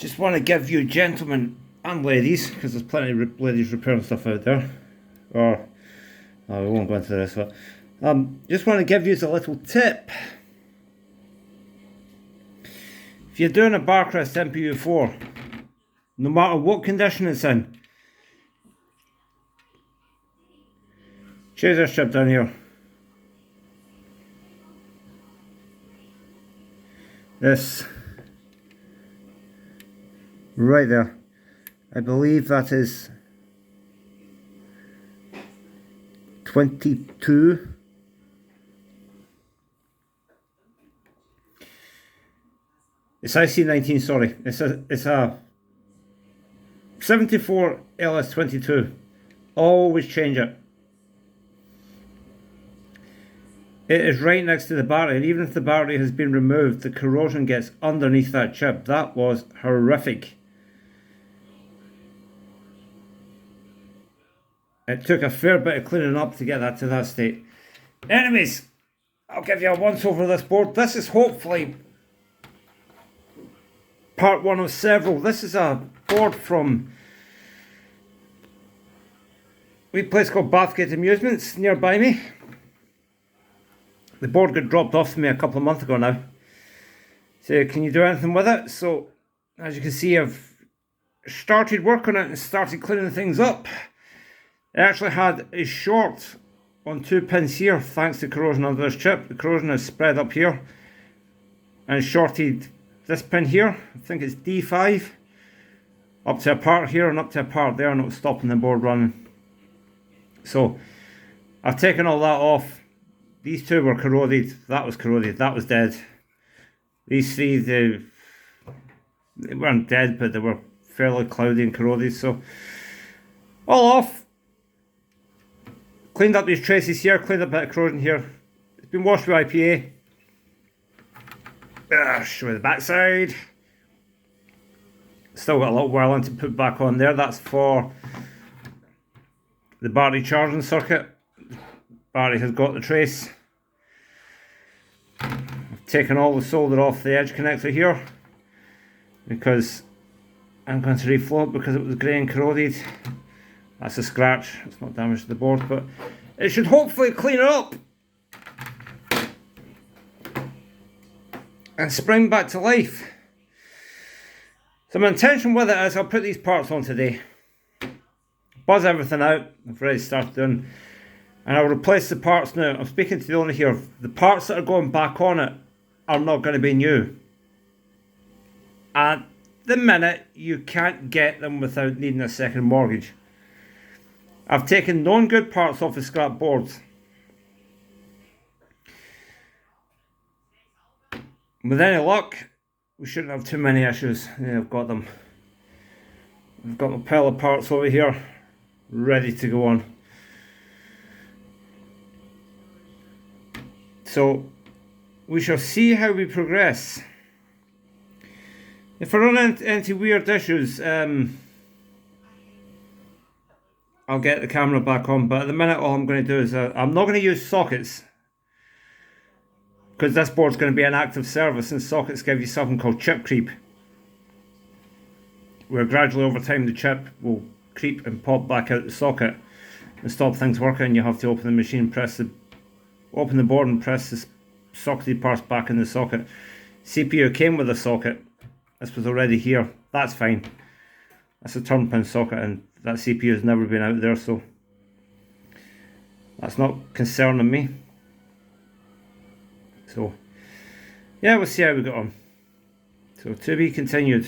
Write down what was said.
Just want to give you gentlemen and ladies, because there's plenty of ladies repairing stuff out there, or we won't go into this, but just want to give you a little tip. If you're doing a Barcrest MPU4, no matter what condition it's in, choose this strip down here. This right there, I believe that is 22. It's IC19, sorry. It's a 74 LS22. Always change it. It is right next to the battery, and even if the battery has been removed, the corrosion gets underneath that chip. That was horrific. It took a fair bit of cleaning up to get that to that state. Anyways, I'll give you a once over this board. This is hopefully part one of several. This is a board from a wee place called Bathgate Amusements nearby me. The board got dropped off to me a couple of months ago now. So can you do anything with it? So as you can see, I've started work on it and started cleaning things up. I actually had a short on 2 pins here thanks to corrosion under this chip. The corrosion has spread up here and shorted this pin here. I think it's D5 up to a part here and up to a part there, and it was stopping the board running. So I've taken all that off. These two were corroded, that was corroded, that was dead. These three, they weren't dead, but they were fairly cloudy and corroded, so all off. Cleaned up these traces here, cleaned up a bit of corrosion here. It's been washed with IPA. Show you the backside. Still got a little whirling to put back on there. That's for the battery charging circuit. Battery has got the trace. I've taken all the solder off the edge connector here because I'm going to reflow it because it was grey and corroded. That's a scratch, it's not damage to the board, but it should hopefully clean it up and spring back to life. So my intention with it is I'll put these parts on today, buzz everything out. I've already started doing, and I'll replace the parts now. I'm speaking to the owner here. The parts that are going back on it are not going to be new. At the minute, you can't get them without needing a second mortgage. I've taken known good parts off the scrap boards. With any luck, we shouldn't have too many issues. Yeah, I've got them. I've got my pile of parts over here, ready to go on. So we shall see how we progress. If I run into weird issues, I'll get the camera back on, but at the minute all I'm going to do is I'm not going to use sockets because this board's going to be an active service, and sockets give you something called chip creep, where gradually over time the chip will creep and pop back out the socket and stop things working. You have to open the machine, open the board and press the socketed parts back in the socket. CPU came with a socket. This was already here. That's fine. That's a turn pin socket, and that CPU has never been out there, so that's not concerning me. So yeah, we'll see how we get on. So to be continued.